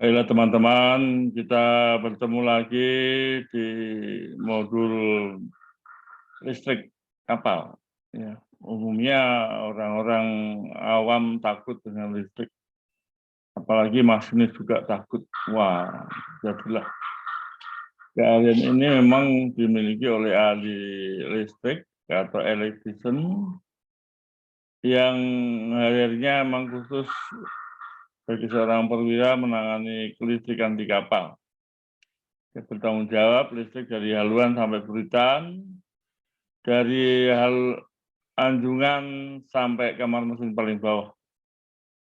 Baiklah teman-teman, kita bertemu lagi di modul listrik kapal. Ya, umumnya orang-orang awam takut dengan listrik, apalagi masinis juga takut. Wah, jadilah keahlian ini memang dimiliki oleh ahli listrik atau electrician yang akhirnya memang khusus bagi seorang perwira menangani kelistrikan di kapal. Dia bertanggung jawab listrik dari haluan sampai buritan, dari anjungan sampai kamar mesin paling bawah.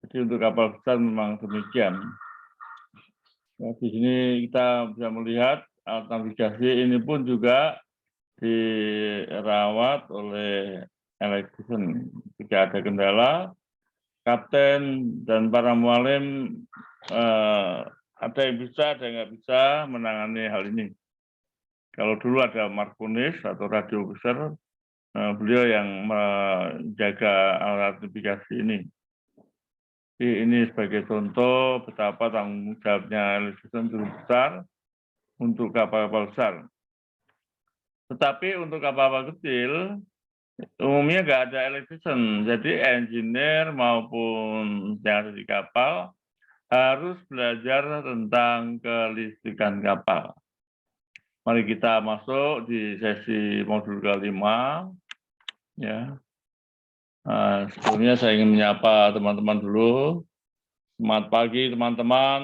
Jadi untuk kapal besar memang demikian. Nah, di sini kita bisa melihat alat navigasi ini pun juga dirawat oleh electrician. Jika ada kendala, kapten dan para mualim ada yang bisa, ada yang nggak bisa menangani hal ini. Kalau dulu ada markonis atau radio besar, beliau yang menjaga alat navigasi ini. Jadi ini sebagai contoh betapa tanggung jawabnya electrician cukup besar untuk kapal-kapal besar. Tetapi untuk kapal-kapal kecil, umumnya nggak ada electrician. Jadi engineer maupun yang ada di kapal harus belajar tentang kelistrikan kapal. Mari kita masuk di sesi modul kelima. Ya. Sebelumnya saya ingin menyapa teman-teman dulu. Selamat pagi teman-teman,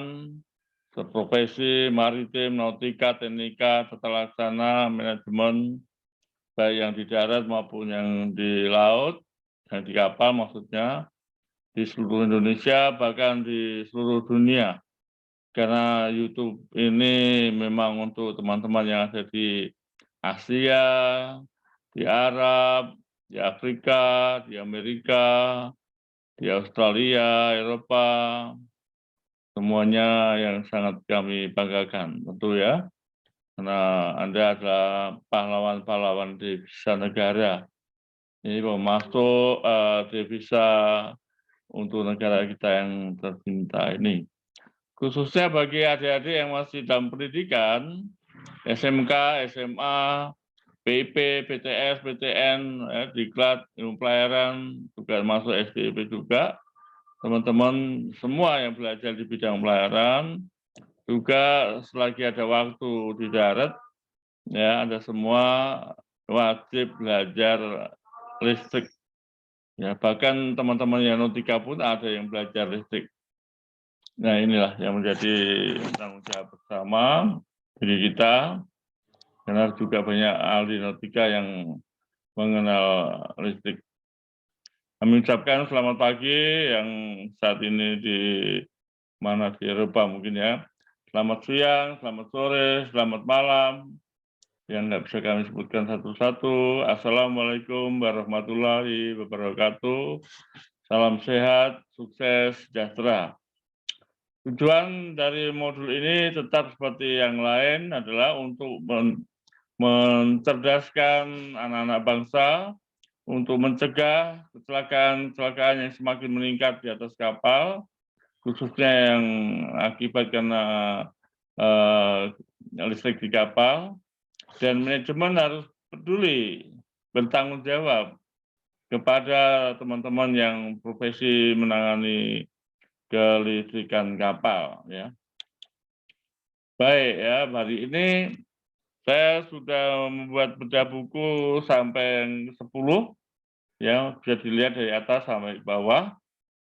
seprofesi maritim, nautika, teknika, tata laksana, manajemen, baik yang di darat maupun yang di laut, yang di kapal maksudnya, di seluruh Indonesia, bahkan di seluruh dunia. Karena YouTube ini memang untuk teman-teman yang ada di Asia, di Arab, di Afrika, di Amerika, di Australia, Eropa, semuanya yang sangat kami banggakan, tentu ya. Karena Anda adalah pahlawan-pahlawan devisa negara. Ini pemasuk devisa untuk negara kita yang tercinta ini. Khususnya bagi adik-adik yang masih dalam pendidikan, SMK, SMA, PIP, PTS, PTN, Diklat, ilmu pelayaran, juga masuk SDIP juga. Teman-teman semua yang belajar di bidang pelayaran, juga selagi ada waktu di darat, ya Anda semua wajib belajar listrik. Ya, bahkan teman-teman yang nautika pun ada yang belajar listrik. Nah, inilah yang menjadi tanggung jawab bersama diri kita, karena juga banyak ahli nautika yang mengenal listrik. Kami ucapkan selamat pagi yang saat ini di mana di Eropa mungkin ya. Selamat siang, selamat sore, selamat malam. Yang nggak bisa kami sebutkan satu-satu. Assalamualaikum warahmatullahi wabarakatuh. Salam sehat, sukses, sejahtera. Tujuan dari modul ini tetap seperti yang lain adalah untuk mencerdaskan anak-anak bangsa, untuk mencegah kecelakaan-kecelakaan yang semakin meningkat di atas kapal, khususnya yang akibat karena listrik di kapal, dan manajemen harus peduli, bertanggung jawab kepada teman-teman yang profesi menangani kelistrikan kapal. Ya. Baik ya, hari ini saya sudah membuat bedah buku sampai yang 10, ya bisa dilihat dari atas sampai bawah.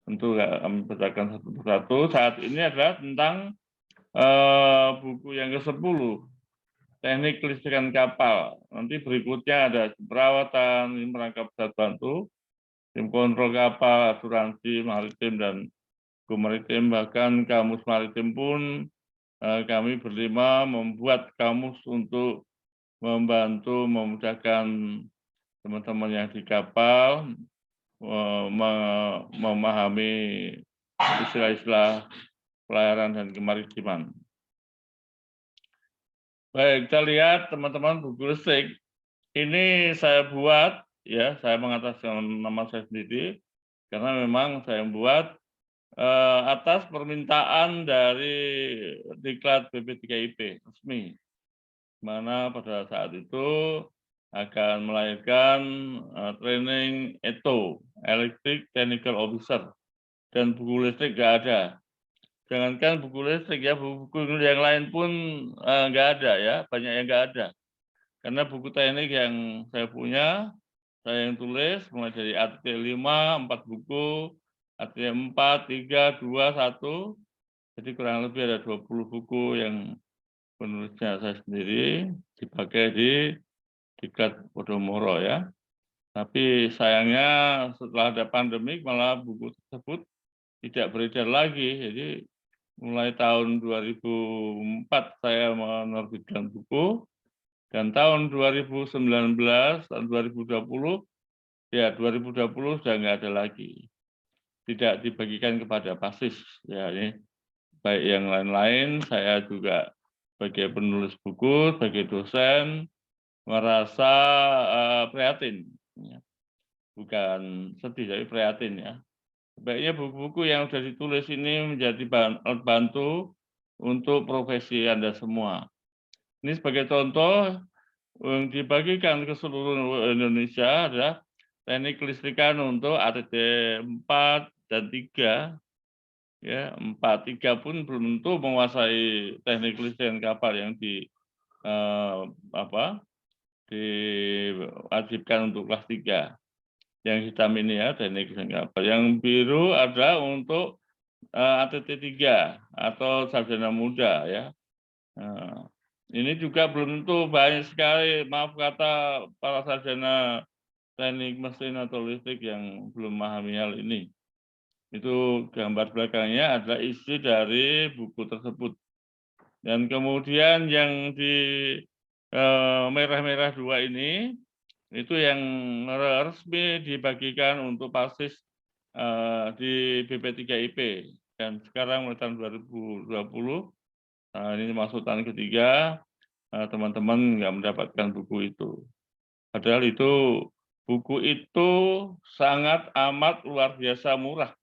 Tentu kami bacakan satu persatu. Saat ini adalah tentang buku yang ke-10, teknik kelistrikan kapal. Nanti berikutnya ada perawatan, merangkap zat bantu, tim kontrol kapal, asuransi maritim dan maritim, bahkan kamus maritim pun kami berlima membuat kamus untuk membantu memudahkan teman-teman yang di kapal memahami istilah-istilah pelayaran dan kemaritiman. Baik, kita lihat teman-teman buku listrik. Ini saya buat, ya saya mengataskan nama saya sendiri, karena memang saya buat atas permintaan dari Diklat BP3IP resmi, mana pada saat itu akan melahirkan training ETO, Electric Technical Officer, dan buku listrik nggak ada. Jangankan buku listrik ya, buku yang lain pun nggak ada ya, banyak yang nggak ada. Karena buku teknik yang saya punya, saya yang tulis mulai dari ATT 5, 4 buku, ATT 4, 3, 2, 1. Jadi kurang lebih ada 20 buku yang penulisnya saya sendiri, dipakai di Diklat Podomoro ya. Tapi sayangnya setelah ada pandemi malah buku tersebut tidak beredar lagi. Jadi mulai tahun 2004 saya menerbitkan buku, dan tahun 2019 dan 2020, ya 2020 sudah nggak ada lagi. Tidak dibagikan kepada PASIS. Ya, ini baik yang lain-lain, saya juga sebagai penulis buku, sebagai dosen, merasa prihatin. Ya. Bukan sedih, tapi prihatin ya. Sebaiknya buku-buku yang sudah ditulis ini menjadi alat bantu untuk profesi Anda semua. Ini sebagai contoh, yang dibagikan ke seluruh Indonesia adalah teknik kelistrikan untuk ATT 4 dan 3. Ya, 4, 3 pun belum tentu menguasai teknik kelistrikan kapal yang diwajibkan untuk kelas 3. Yang hitam ini ya, teknik kelistrikan kapal. Yang biru ada untuk ATT 3 atau sarjana muda ya. Nah, ini juga belum tentu, banyak sekali, maaf kata, para sarjana teknik mesin atau listrik yang belum memahami hal ini. Itu gambar belakangnya adalah isi dari buku tersebut. Dan kemudian yang di merah-merah 2 ini, itu yang resmi dibagikan untuk PASIS di BP3IP. Dan sekarang mulai tahun 2020, ini masuk tahun ketiga, teman-teman nggak mendapatkan buku itu. Padahal buku itu sangat amat luar biasa murah.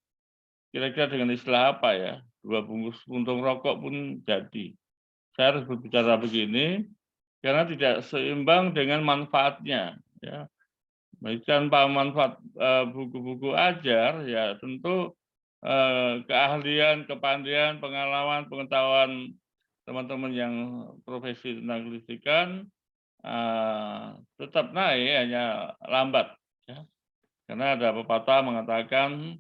Kira-kira dengan istilah apa ya? 2 bungkus puntung rokok pun jadi. Saya harus berbicara begini karena tidak seimbang dengan manfaatnya. Ya. Tanpa manfaat buku-buku ajar, ya tentu keahlian, kepandaian, pengalaman, pengetahuan teman-teman yang profesi tentang kelistrikan tetap naik, hanya lambat. Ya. Karena ada pepatah mengatakan,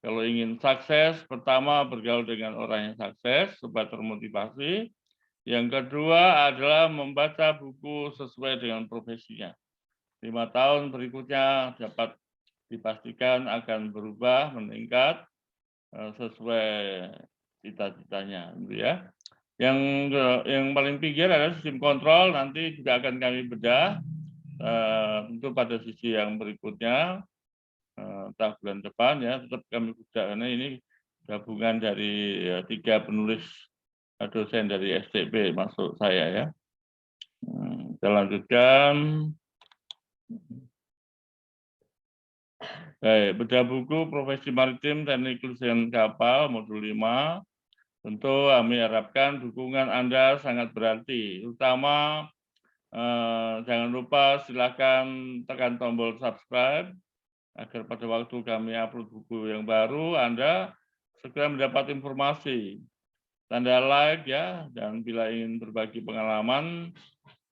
kalau ingin sukses, pertama bergaul dengan orang yang sukses supaya termotivasi. Yang kedua adalah membaca buku sesuai dengan profesinya. 5 tahun berikutnya dapat dipastikan akan berubah, meningkat sesuai cita-citanya, gitu ya. Yang paling pinggir adalah sistem kontrol, nanti juga akan kami bedah tentu pada sisi yang berikutnya. Entah bulan depan ya, tetap kami bedah karena ini gabungan dari 3 penulis dosen dari STB masuk saya ya. Kita lanjutkan. Baik, bedah buku Profesi Maritim Teknik Kelistrikan Kapal modul 5. Tentu kami harapkan dukungan Anda sangat berarti, terutama jangan lupa silakan tekan tombol subscribe agar pada waktu kami upload buku yang baru, Anda segera mendapat informasi. Tanda like ya, dan bila ingin berbagi pengalaman,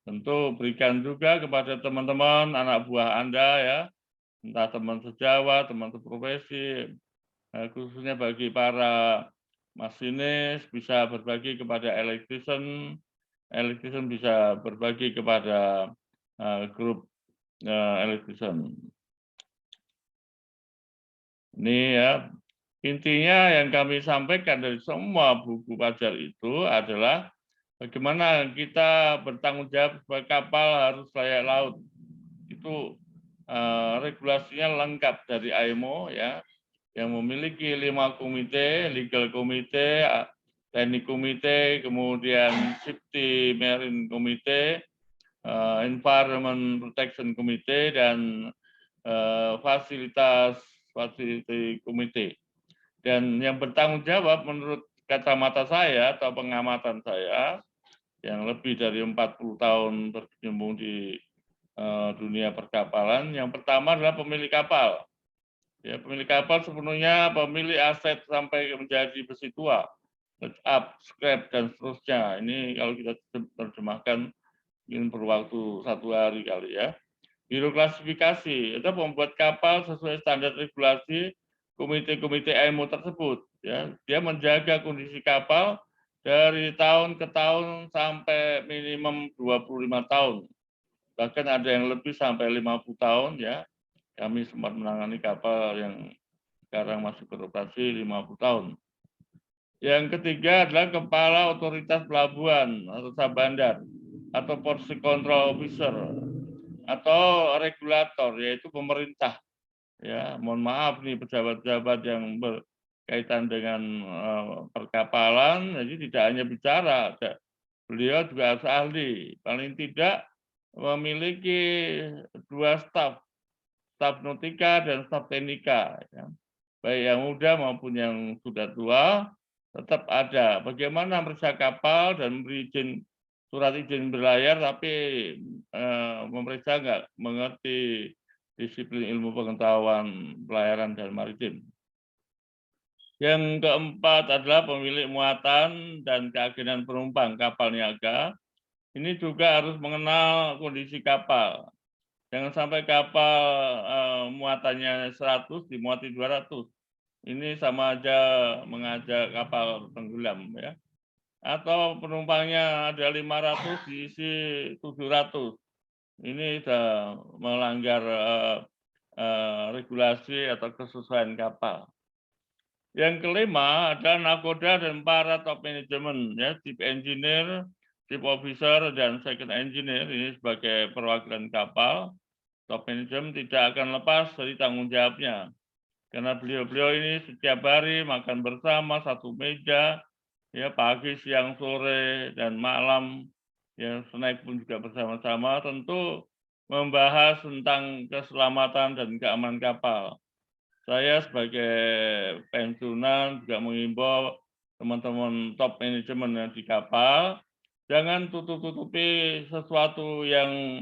tentu berikan juga kepada teman-teman, anak buah Anda ya, entah teman sejawat, teman seprofesi, khususnya bagi para masinis, bisa berbagi kepada electrician bisa berbagi kepada grup electrician. Ini ya, intinya yang kami sampaikan dari semua buku pelajar itu adalah bagaimana kita bertanggung jawab supaya kapal harus layak laut. Itu regulasinya lengkap dari IMO ya, yang memiliki 5 komite, legal komite, teknik komite, kemudian safety marine komite, environment protection komite, dan fasilitas komite. Dan yang bertanggung jawab menurut kacamata saya atau pengamatan saya yang lebih dari 40 tahun berkecimpung di dunia perkapalan, yang pertama adalah pemilik kapal. Ya, pemilik kapal sepenuhnya pemilik aset sampai menjadi besi tua, up, scrap, dan seterusnya. Ini kalau kita terjemahkan mungkin perlu waktu 1 hari kali ya. Biro klasifikasi itu membuat kapal sesuai standar regulasi komite-komite IMO tersebut. Ya, dia menjaga kondisi kapal dari tahun ke tahun sampai minimum 25 tahun. Bahkan ada yang lebih sampai 50 tahun ya. Kami sempat menangani kapal yang sekarang masih beroperasi 50 tahun. Yang ketiga adalah kepala otoritas pelabuhan atau bandar atau port control officer atau regulator, yaitu pemerintah. Ya, mohon maaf nih pejabat-pejabat yang berkaitan dengan perkapalan, jadi tidak hanya bicara, beliau juga harus ahli. Paling tidak memiliki 2 staf nautika dan staf teknika. Ya. Baik yang muda maupun yang sudah tua, tetap ada. Bagaimana memeriksa kapal dan memberi surat izin berlayar, tapi memeriksa nggak mengerti disiplin ilmu pengetahuan pelayaran dan maritim. Yang keempat adalah pemilik muatan dan keagenan penumpang kapal niaga. Ini juga harus mengenal kondisi kapal. Jangan sampai kapal muatannya 100 dimuati 200. Ini sama aja mengajak kapal tenggelam ya. Atau penumpangnya ada 500 diisi 700. Ini sudah melanggar regulasi atau kesesuaian kapal. Yang kelima adalah nakoda dan para top manajemen ya, chief engineer, chief officer dan second engineer ini sebagai perwakilan kapal. Top manajemen tidak akan lepas dari tanggung jawabnya. Karena beliau-beliau ini setiap hari makan bersama satu meja, ya pagi, siang, sore, dan malam, ya snack pun juga bersama-sama, tentu membahas tentang keselamatan dan keamanan kapal. Saya sebagai pensiunan juga mengimbau teman-teman top manajemen yang di kapal, jangan tutup-tutupi sesuatu yang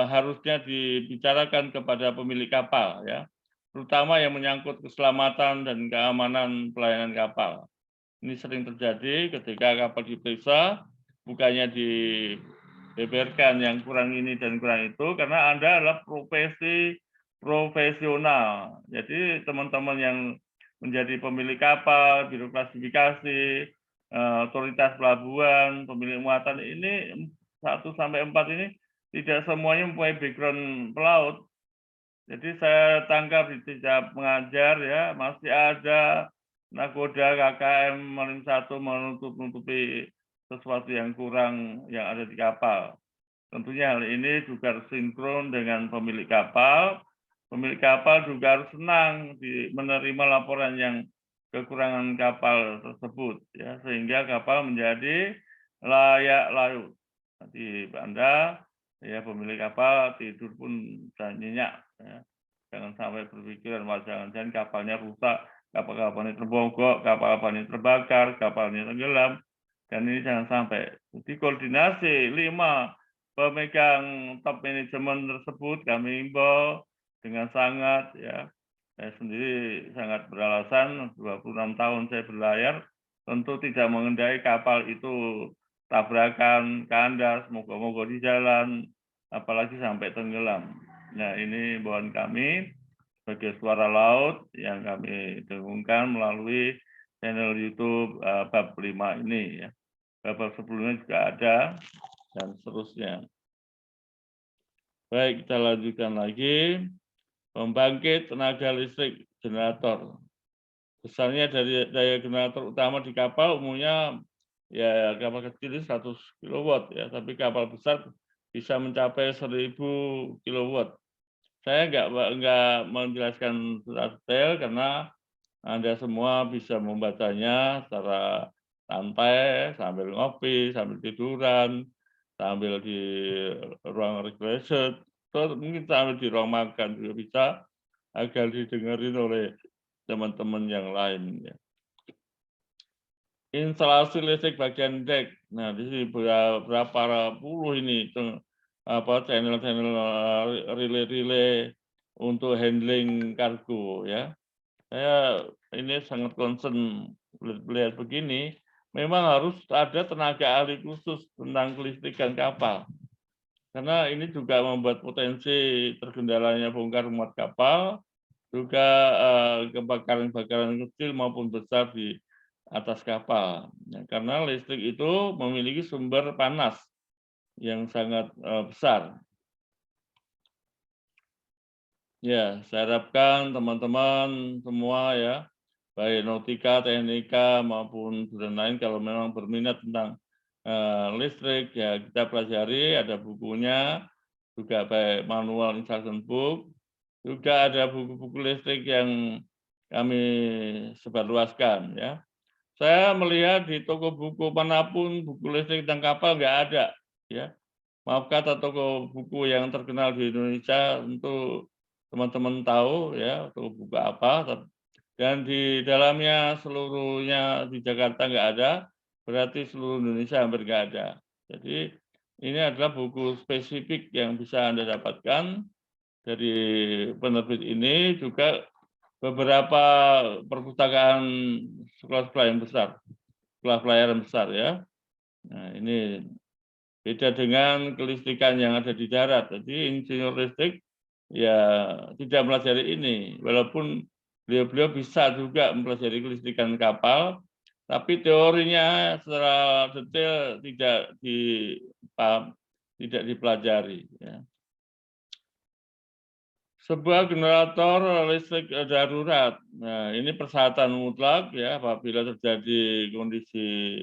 harusnya dibicarakan kepada pemilik kapal, ya, terutama yang menyangkut keselamatan dan keamanan pelayanan kapal. Ini sering terjadi ketika kapal diperiksa, bukannya dibeberkan yang kurang ini dan kurang itu, karena Anda adalah profesional. Jadi teman-teman yang menjadi pemilik kapal, biro klasifikasi, otoritas pelabuhan, pemilik muatan ini 1 sampai 4 ini tidak semuanya mempunyai background pelaut. Jadi saya tangkap di setiap mengajar ya masih ada nakoda KKM Marim 1 menutup-nutupi sesuatu yang kurang yang ada di kapal. Tentunya hal ini juga harus sinkron dengan pemilik kapal. Pemilik kapal juga harus senang menerima laporan yang kekurangan kapal tersebut, ya, sehingga kapal menjadi layak laut. Nanti Anda, ya pemilik kapal tidur pun bisa nyenyak. Ya. Jangan sampai berpikiran, jangan-jangan kapalnya rusak, kapal-kapalnya terbongkok, kapal-kapalnya terbakar, kapalnya tenggelam. Dan ini jangan sampai. Jadi koordinasi 5 pemegang top manajemen tersebut kami imbau dengan sangat ya. Saya sendiri sangat beralasan 26 tahun saya berlayar, tentu tidak mengendai kapal itu tabrakan, kandas, mogok-mogok di jalan, apalagi sampai tenggelam. Nah ini imbauan kami sebagai suara laut yang kami dengungkan melalui channel YouTube bab 5 ini ya. Bab sebelumnya juga ada dan seterusnya. Baik, kita lanjutkan lagi. Pembangkit tenaga listrik generator. Besarnya dari daya generator utama di kapal umumnya ya kapal kecil 100 kW ya, tapi kapal besar bisa mencapai 1000 kW. Saya nggak menjelaskan detail karena Anda semua bisa membacanya secara santai sambil ngopi, sambil tiduran, sambil di ruang recreation, atau mungkin sambil di ruang makan juga bisa agar didengarin oleh teman-teman yang lain. Ya. Instalasi listrik bagian dek. Nah, di sini berapa puluh ini channel-channel relay-relay untuk handling kargo ya. Saya ini sangat concern melihat begini, memang harus ada tenaga ahli khusus tentang kelistrikan kapal. Karena ini juga membuat potensi tergendalanya bongkar muat kapal, juga kebakaran-kebakaran kecil maupun besar di atas kapal. Ya, karena listrik itu memiliki sumber panas yang sangat besar. Ya, saya harapkan teman-teman semua ya, baik nautika, teknika maupun jurusan lain kalau memang berminat tentang listrik ya kita pelajari, ada bukunya, juga baik manual instruction book, juga ada buku-buku listrik yang kami sebarluaskan ya. Saya melihat di toko buku manapun buku listrik tentang kapal nggak ada ya. Maaf kata toko buku yang terkenal di Indonesia untuk teman-teman tahu ya toko buku apa, dan di dalamnya seluruhnya di Jakarta nggak ada, berarti seluruh Indonesia hampir nggak ada. Jadi ini adalah buku spesifik yang bisa Anda dapatkan dari penerbit ini, juga beberapa perpustakaan sekolah-sekolah yang besar, sekolah pelayaran besar ya. Nah ini beda dengan kelistrikan yang ada di darat. Jadi insinyur listrik ya tidak mempelajari ini, walaupun beliau-beliau bisa juga mempelajari kelistrikan kapal, tapi teorinya secara detail tidak dipelajari. Ya. Sebuah generator listrik darurat. Nah, ini persyaratan mutlak ya apabila terjadi kondisi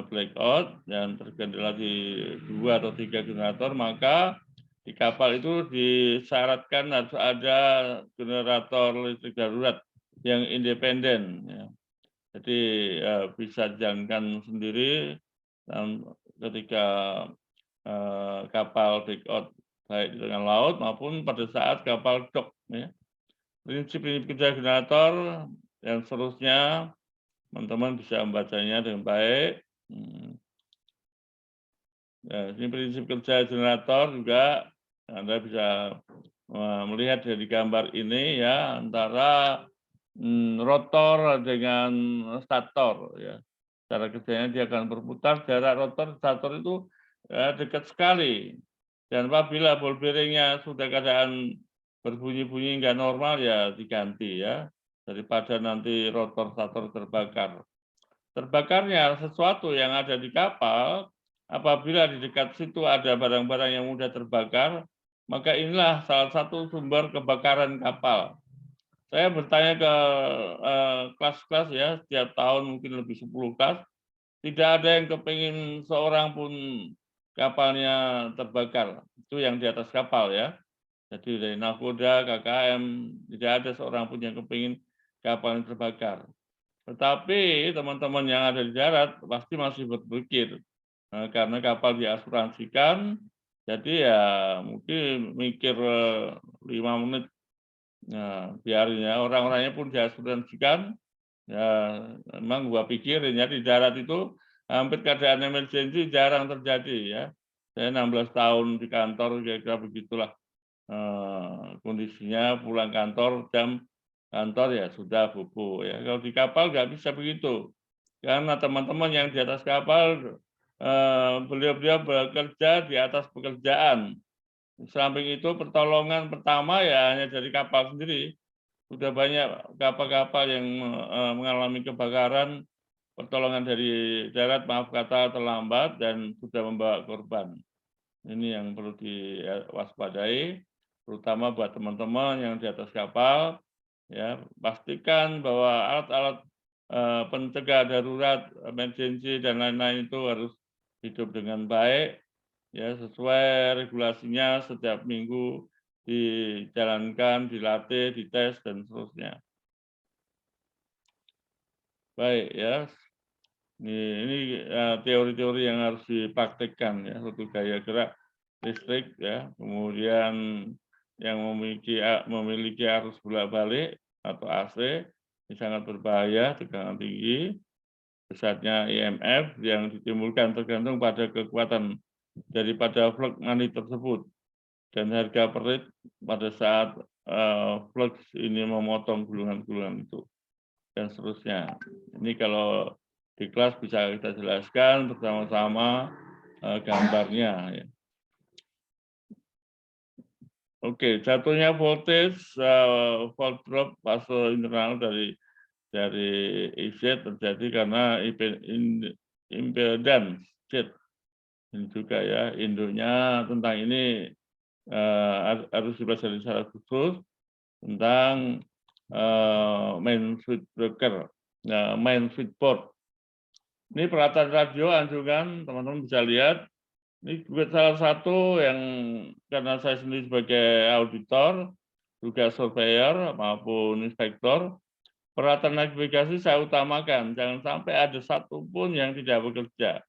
blackout dan terkendala di 2 atau 3 generator, maka di kapal itu disyaratkan harus ada generator listrik darurat yang independen. Ya. Jadi bisa dijalankan sendiri ketika kapal blackout baik di tengah laut maupun pada saat kapal dock. Ya. Prinsip-prinsip kerja generator dan seterusnya, teman-teman bisa membacanya dengan baik. Ya, ini prinsip kerja generator juga Anda bisa melihat dari gambar ini ya antara rotor dengan stator ya. Cara kerjanya dia akan berputar, jarak rotor stator itu dekat sekali. Dan apabila ball bearingnya sudah keadaan berbunyi-bunyi nggak normal ya diganti ya, daripada nanti rotor stator terbakar. Terbakarnya sesuatu yang ada di kapal, apabila di dekat situ ada barang-barang yang mudah terbakar, maka inilah salah satu sumber kebakaran kapal. Saya bertanya ke kelas-kelas ya, setiap tahun mungkin lebih 10 kelas, tidak ada yang kepingin seorang pun kapalnya terbakar. Itu yang di atas kapal ya. Jadi dari nakoda, KKM, tidak ada seorang pun yang kepingin kapalnya terbakar. Tetapi teman-teman yang ada di darat pasti masih berpikir, karena kapal diasuransikan, jadi ya mungkin mikir 5 menit, nah biarin ya, orang-orangnya pun diasuransikan, ya memang gua pikirin ya di darat itu hampir keadaan emergensi jarang terjadi ya. Saya 16 tahun di kantor kira-kira begitulah kondisinya, pulang kantor jam kantor ya sudah bobo ya. Kalau di kapal nggak bisa begitu. Karena teman-teman yang di atas kapal beliau-beliau bekerja di atas pekerjaan. Di samping itu pertolongan pertama ya hanya dari kapal sendiri. Sudah banyak kapal-kapal yang mengalami kebakaran, pertolongan dari darat maaf kata terlambat dan sudah membawa korban. Ini yang perlu diwaspadai, terutama buat teman-teman yang di atas kapal. Ya, pastikan bahwa alat-alat pencegah darurat, emergensi dan lain-lain itu harus hidup dengan baik, ya sesuai regulasinya setiap minggu dijalankan, dilatih, dites dan seterusnya. Baik ya, ini teori-teori yang harus dipraktikkan ya untuk gaya gerak listrik ya, kemudian yang memiliki arus bolak-balik atau AC, Ini sangat berbahaya, tegangan tinggi, besarnya IMF yang ditimbulkan tergantung pada kekuatan daripada flux money tersebut dan harga per rate pada saat flux ini memotong gulungan-gulungan itu dan seterusnya. Ini kalau di kelas bisa kita jelaskan bersama-sama gambarnya. Ya. Oke, jatuhnya voltage, volt drop fase internal dari EZ terjadi karena impedance Z. Ini juga ya, induknya tentang ini harus dipelajari secara khusus tentang main switch breaker, main switchboard. Ini peralatan radio anjungan, teman-teman bisa lihat. Ini juga salah satu yang karena saya sendiri sebagai auditor, juga surveyor maupun inspektor, peralatan navigasi saya utamakan, jangan sampai ada satu pun yang tidak bekerja.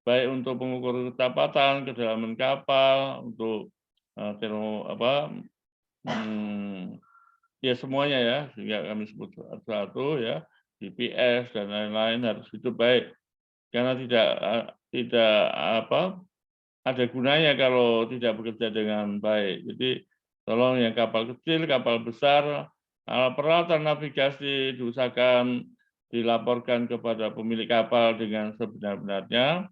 Baik untuk pengukur kecepatan, kedalaman kapal, untuk ya semuanya ya, sehingga kami sebut satu ya, GPS dan lain-lain harus hidup baik. Karena tidak ada gunanya kalau tidak bekerja dengan baik. Jadi tolong yang kapal kecil, kapal besar, peralatan navigasi diusahakan dilaporkan kepada pemilik kapal dengan sebenar-benarnya.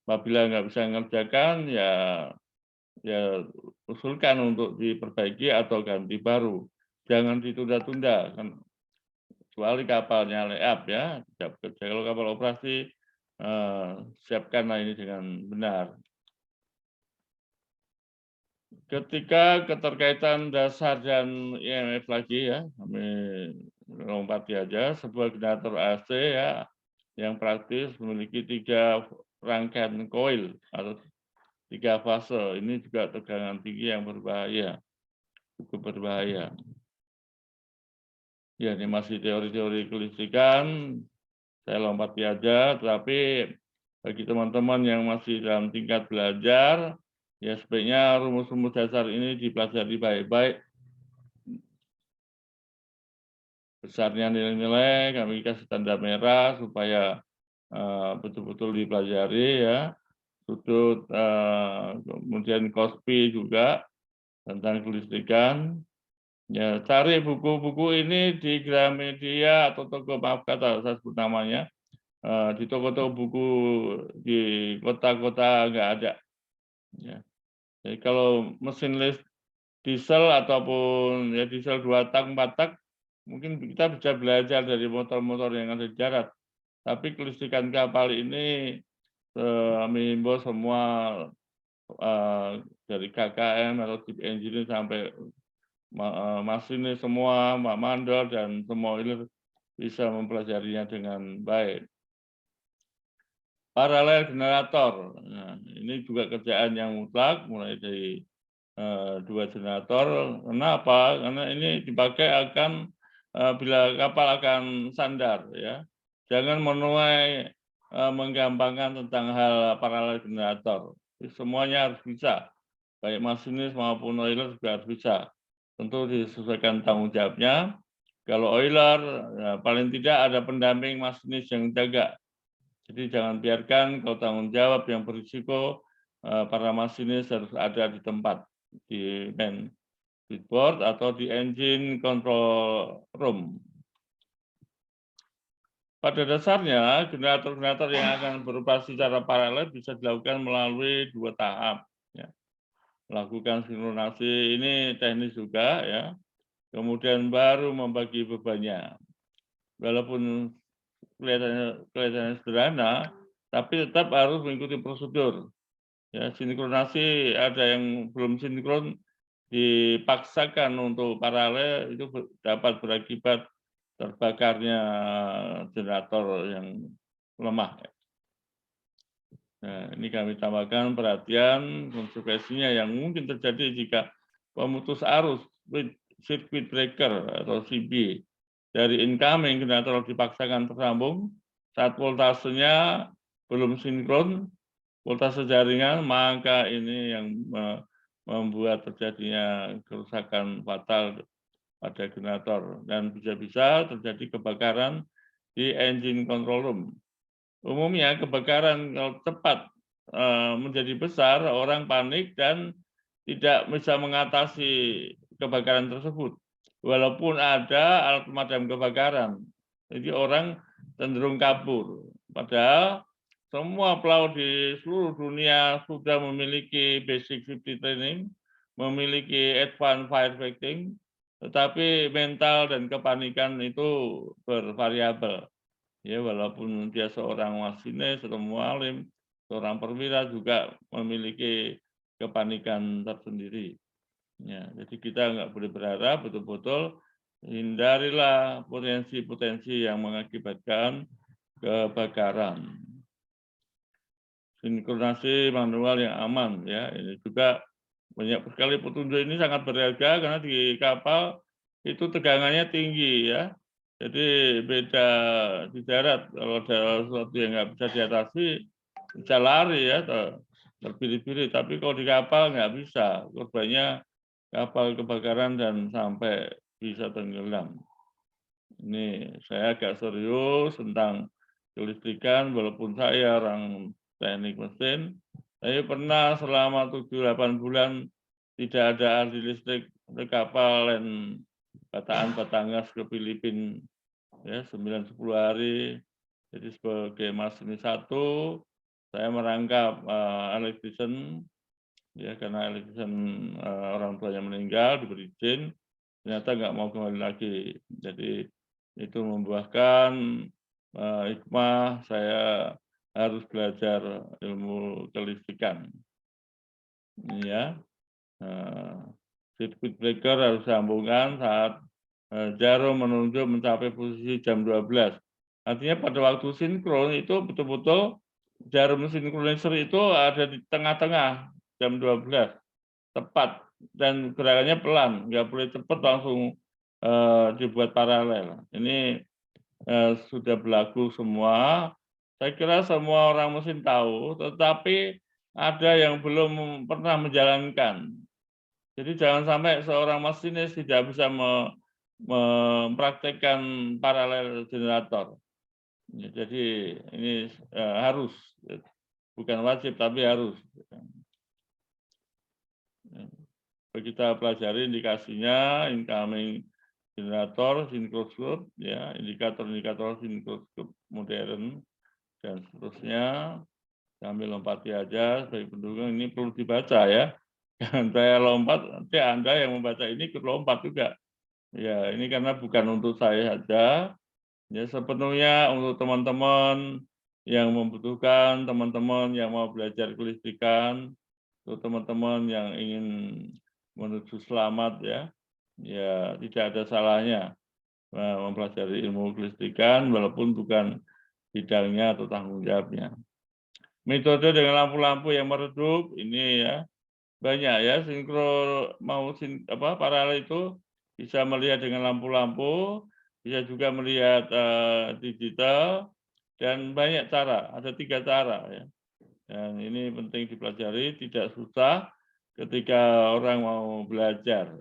Apabila nggak bisa mengerjakan, ya usulkan untuk diperbaiki atau ganti baru. Jangan ditunda-tunda, kecuali kapalnya layup ya, tidak bekerja. Kalau kapal operasi, siapkanlah ini dengan benar. Ketika keterkaitan dasar dan IMF lagi ya, kami lompati aja, sebuah generator AC ya, yang praktis memiliki 3 rangkaian koil atau 3 fase. Ini juga tegangan tinggi yang berbahaya, cukup berbahaya. Ya, ini masih teori-teori kelistrikan, saya lompati aja, tetapi bagi teman-teman yang masih dalam tingkat belajar, ya sebaiknya rumus-rumus dasar ini dipelajari baik-baik. Besarnya nilai-nilai, kami kasih tanda merah supaya betul-betul dipelajari ya. Sudut, kemudian Kospi juga tentang kelistrikan. Ya, cari buku-buku ini di Gramedia atau toko, maaf kata saya sebut namanya, di toko-toko buku di kota-kota nggak ada. Ya. Jadi kalau mesin diesel ataupun ya diesel 2 tak, 4 tak, mungkin kita bisa belajar dari motor-motor yang ada di darat. Tapi kelistrikan kapal ini kami himbau semua dari KKM atau tip engineer sampai masinis semua, mandor dan semua ini bisa mempelajarinya dengan baik. Paralel generator, nah, ini juga kerjaan yang mutlak mulai dari 2 generator. Kenapa? Karena ini dipakai akan bila kapal akan sandar ya. Jangan menuai menggampangkan tentang hal paralel generator. Semuanya harus bisa, baik masinis maupun oiler juga harus bisa. Tentu disesuaikan tanggung jawabnya. Kalau oiler, ya, paling tidak ada pendamping masinis yang jaga. Jadi jangan biarkan kalau tanggung jawab yang berisiko, para masinis harus ada di tempat, di main switchboard atau di engine control room. Pada dasarnya, generator-generator yang akan beroperasi secara paralel bisa dilakukan melalui 2 tahap. Ya. Melakukan sinkronasi ini teknis juga, ya. Kemudian baru membagi bebannya. Walaupun kelihatannya sederhana, tapi tetap harus mengikuti prosedur. Ya, sinkronasi ada yang belum sinkron dipaksakan untuk paralel itu dapat berakibat terbakarnya generator yang lemah. Nah, ini kami tambahkan perhatian konsekuensinya yang mungkin terjadi jika pemutus arus circuit breaker atau CB dari incoming generator dipaksakan tersambung saat voltasenya belum sinkron voltase jaringan, maka ini yang membuat terjadinya kerusakan fatal pada generator dan bisa-bisa terjadi kebakaran di engine control room. Umumnya kebakaran kalau cepat menjadi besar, orang panik dan tidak bisa mengatasi kebakaran tersebut. Walaupun ada alat pemadam kebakaran, jadi orang cenderung kabur. Padahal semua pelaut di seluruh dunia sudah memiliki basic safety training, memiliki advanced fire fighting, tetapi mental dan kepanikan itu bervariabel. Ya, walaupun dia seorang masinis, seorang mualim, seorang perwira juga memiliki kepanikan tersendiri. Ya, jadi kita nggak boleh berharap betul-betul hindarilah potensi-potensi yang mengakibatkan kebakaran. Sinkronasi manual yang aman, ya ini juga banyak sekali petunjuk ini sangat berharga karena di kapal itu tegangannya tinggi ya. Jadi beda di darat kalau ada sesuatu yang nggak bisa diatasi bisa lari ya terpilih-pilih. Tapi kalau di kapal nggak bisa, korbannya kapal kebakaran dan sampai bisa tenggelam. Ini saya agak serius tentang kelistrikan walaupun saya orang teknik mesin. Saya pernah selama 7-8 bulan tidak ada ahli listrik di kapal dan Bataan-Batangas ke Filipina ya 9-10 hari. Jadi sebagai masinis 1 saya merangkap electrician ya karena electrician orang tuanya meninggal diberi izin ternyata nggak mau kembali lagi. Jadi itu membuahkan hikmah saya harus belajar ilmu kelistrikan. Ya, circuit breaker harus sambungan saat jarum menunjuk mencapai posisi jam 12. Artinya pada waktu sinkron itu betul-betul jarum sinkronizer itu ada di tengah-tengah jam 12, tepat dan gerakannya pelan, nggak boleh cepat langsung dibuat paralel. Ini sudah berlaku semua. Saya kira semua orang mesin tahu, tetapi ada yang belum pernah menjalankan. Jadi jangan sampai seorang masinis tidak bisa mempraktekkan paralel generator. Ya, jadi ini harus, bukan wajib tapi harus. Kita pelajari indikasinya, incoming generator, sinkroskop, ya, indikator-indikator sinkroskop modern, dan seterusnya. Sambil lompati aja sebagai pendukung, ini perlu dibaca ya. Jangan saya lompat, nanti Anda yang membaca ini ikut lompat juga. Ya, ini karena bukan untuk saya saja, ya sepenuhnya untuk teman-teman yang membutuhkan, teman-teman yang mau belajar kelistrikan, untuk teman-teman yang ingin menuju selamat ya, ya tidak ada salahnya mempelajari ilmu kelistrikan walaupun bukan bidangnya atau tanggung jawabnya. Metode dengan lampu-lampu yang meredup ini ya banyak ya paralel itu bisa melihat dengan lampu-lampu, bisa juga melihat digital dan banyak cara, ada 3 cara ya. Dan ini penting dipelajari, tidak susah ketika orang mau belajar.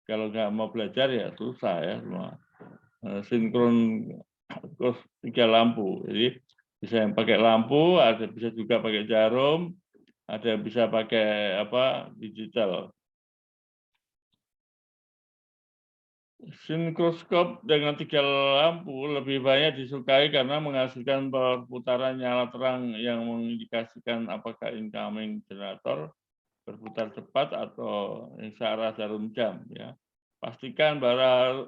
Kalau nggak mau belajar ya susah ya semua. Sinkron terus 3 lampu. Jadi bisa yang pakai lampu, ada bisa juga pakai jarum, ada yang bisa pakai digital. Sinkroskop dengan 3 lampu lebih banyak disukai karena menghasilkan perputaran nyala terang yang mengindikasikan apakah incoming generator berputar cepat atau searah jarum jam ya. Pastikan bahwa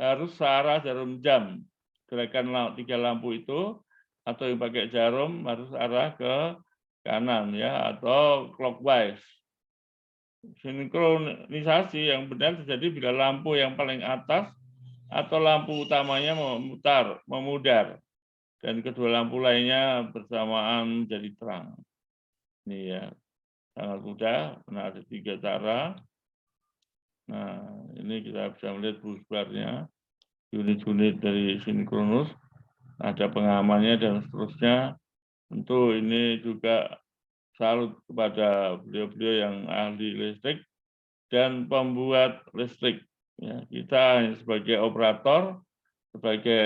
harus searah jarum jam. Gerakan 3 lampu itu atau yang pakai jarum harus arah ke kanan ya atau clockwise. Sinkronisasi yang benar terjadi bila lampu yang paling atas atau lampu utamanya memudar dan kedua lampu lainnya bersamaan menjadi terang. Ini ya sangat mudah, karena ada 3 cara. Nah, ini kita bisa melihat busbarnya, unit-unit dari sinkronus, ada pengamannya dan seterusnya. Tentu ini juga salut kepada beliau-beliau yang ahli listrik dan pembuat listrik. Ya, kita sebagai operator, sebagai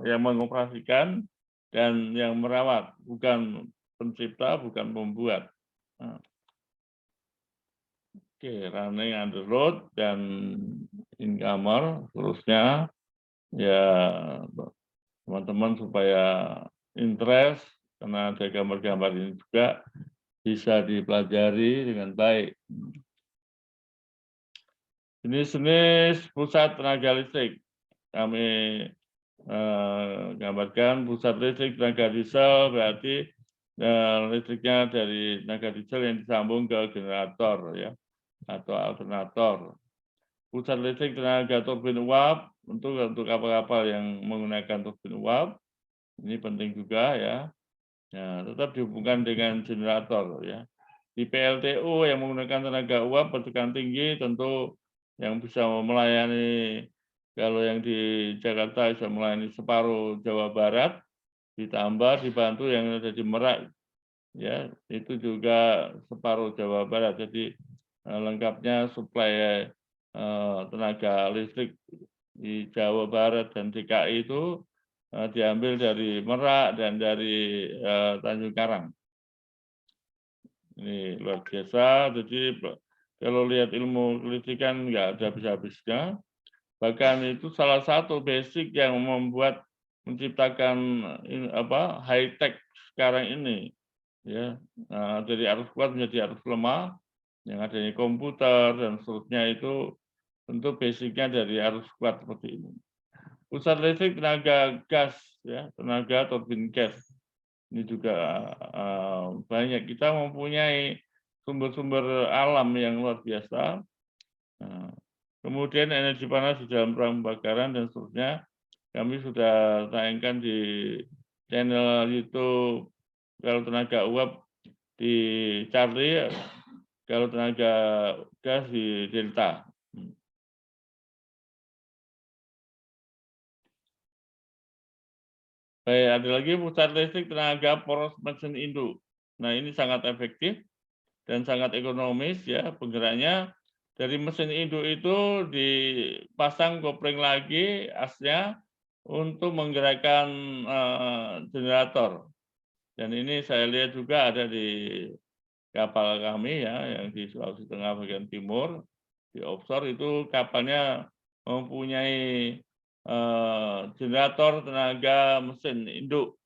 yang mengoperasikan dan yang merawat, bukan pencipta, bukan pembuat. Nah, oke, running under load dan incomer, terusnya ya teman-teman supaya interest, karena ada gambar-gambar ini juga bisa dipelajari dengan baik. Jenis-jenis pusat tenaga listrik. Kami gambarkan pusat listrik tenaga diesel berarti listriknya dari tenaga diesel yang disambung ke generator ya atau alternator. Pusat listrik tenaga turbin uap untuk kapal-kapal yang menggunakan turbin uap ini penting juga ya. Ya, tetap dihubungkan dengan generator ya. Di PLTU yang menggunakan tenaga uap bertegangan tinggi tentu yang bisa melayani, kalau yang di Jakarta bisa melayani separuh Jawa Barat, ditambah dibantu yang ada di Merak ya, itu juga separuh Jawa Barat. Jadi lengkapnya suplai tenaga listrik di Jawa Barat dan DKI itu diambil dari Merak dan dari Tanjung Karang. Ini luar biasa. Jadi kalau lihat ilmu kelistrikan nggak ada habis-habisnya. Bahkan itu salah satu basic yang membuat menciptakan high tech sekarang ini. Ya, dari arus kuat menjadi arus lemah, yang adanya komputer dan seterusnya itu tentu basicnya dari arus kuat seperti ini. Pusat listrik tenaga gas, ya, tenaga turbin gas. Ini juga banyak. Kita mempunyai sumber-sumber alam yang luar biasa. Nah, kemudian energi panas di dalam perang pembakaran dan seterusnya. Kami sudah tayangkan di channel YouTube. Kalau tenaga uap di Charlie, kalau tenaga gas di Delta. Baik, ada lagi pusat listrik tenaga poros mesin induk. Nah, ini sangat efektif dan sangat ekonomis ya penggeraknya. Dari mesin induk itu dipasang kopling lagi asnya untuk menggerakkan generator. Dan ini saya lihat juga ada di kapal kami ya yang di Sulawesi Tengah bagian timur di offshore itu kapalnya mempunyai generator tenaga mesin induk.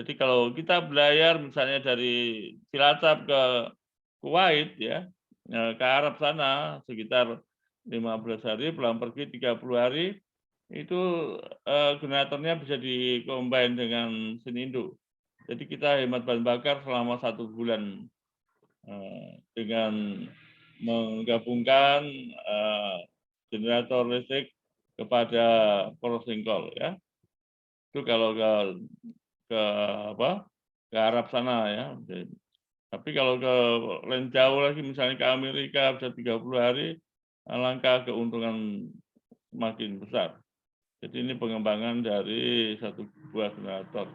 Jadi kalau kita belayar misalnya dari Cilacap ke Kuwait ya, ke Arab sana sekitar 15 hari, pulang pergi 30 hari, itu generatornya bisa dikombin dengan mesin induk. Jadi kita hemat bahan bakar selama 1 bulan dengan menggabungkan generator listrik kepada poros singkol ya. Itu kalau ke ke Arab sana ya. Tapi kalau ke lain jauh lagi misalnya ke Amerika bisa 30 hari, alangkah keuntungan semakin besar. Jadi ini pengembangan dari satu buah generator.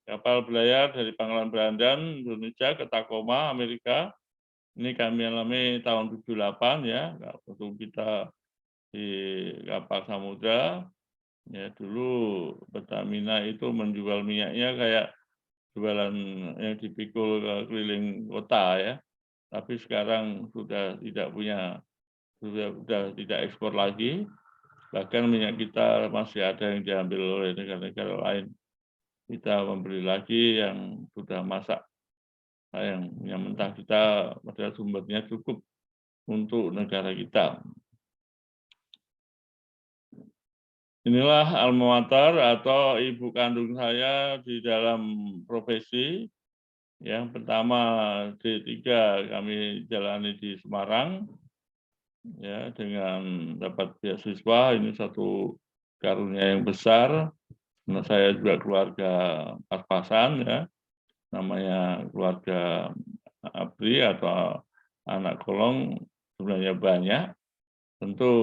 Kapal belayar dari Pangkalan Berandan Indonesia ke Tacoma Amerika. Ini kami alami tahun 78 ya, waktu kita di kapal samudra. Ya dulu Pertamina itu menjual minyaknya kayak jualan yang dipikul ke keliling kota ya. Tapi sekarang sudah tidak punya, sudah tidak ekspor lagi. Bahkan minyak kita masih ada yang diambil oleh negara-negara lain. Kita membeli lagi yang sudah masak. Yang mentah kita padahal sumbernya cukup untuk negara kita. Inilah alma mater atau ibu kandung saya di dalam profesi. Yang pertama D3 kami jalani di Semarang, ya dengan dapat beasiswa, ini satu karunia yang besar. Nah, saya juga keluarga pas-pasan ya, namanya keluarga ABRI atau anak kolong sebenarnya banyak. Tentu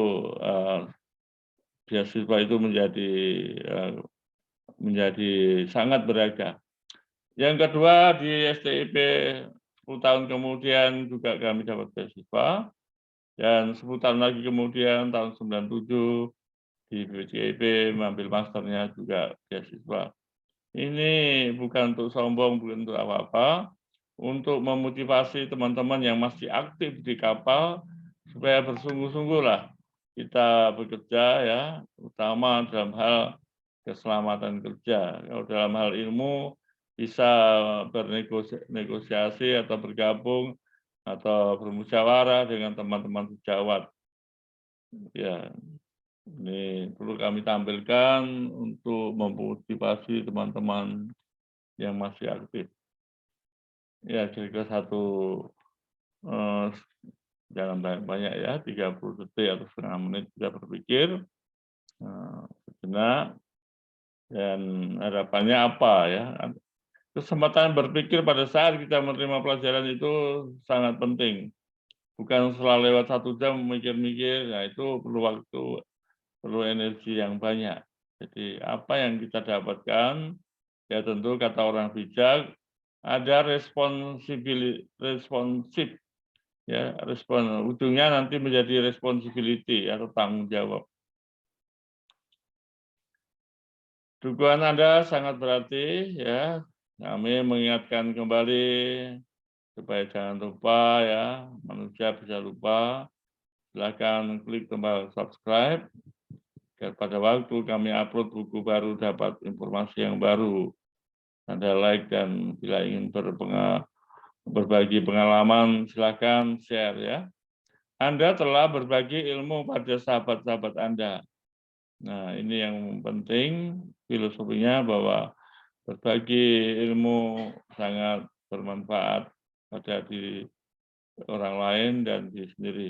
beasiswa itu menjadi sangat berharga. Yang kedua di STIP 10 tahun kemudian juga kami dapat beasiswa. Dan sebutan lagi kemudian tahun 97 di BPJIB mengambil masternya juga beasiswa. Ini bukan untuk sombong, bukan untuk apa-apa, untuk memotivasi teman-teman yang masih aktif di kapal supaya bersungguh-sungguhlah kita bekerja ya, utama dalam hal keselamatan kerja. Kalau dalam hal ilmu bisa bernegosiasi atau bergabung atau bermusyawarah dengan teman-teman sejawat. Ya, ini perlu kami tampilkan untuk memotivasi teman-teman yang masih aktif. Ya, kira-kira satu, jangan banyak-banyak ya, 30 detik atau setengah menit kita berpikir, sejenak, dan harapannya apa ya. Kesempatan berpikir pada saat kita menerima pelajaran itu sangat penting. Bukan setelah lewat 1 jam mikir-mikir, nah itu perlu waktu, perlu energi yang banyak. Jadi apa yang kita dapatkan, ya tentu kata orang bijak, ada responsif, ya ujungnya nanti menjadi responsibility atau tanggung jawab. Dukungan Anda sangat berarti ya. Kami mengingatkan kembali supaya jangan lupa ya, manusia bisa lupa. Silakan klik tombol subscribe agar pada waktu kami upload buku baru dapat informasi yang baru. Anda like dan bila ingin berbagi pengalaman silakan share ya. Anda telah berbagi ilmu pada sahabat-sahabat Anda. Nah, ini yang penting filosofinya bahwa berbagi ilmu sangat bermanfaat pada diri orang lain dan diri sendiri.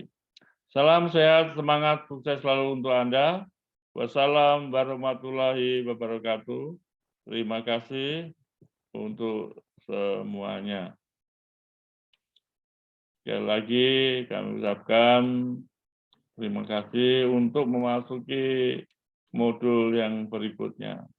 Salam sehat, semangat, sukses selalu untuk Anda. Wassalam warahmatullahi wabarakatuh. Terima kasih untuk semuanya. Sekali lagi kami ucapkan terima kasih untuk memasuki modul yang berikutnya.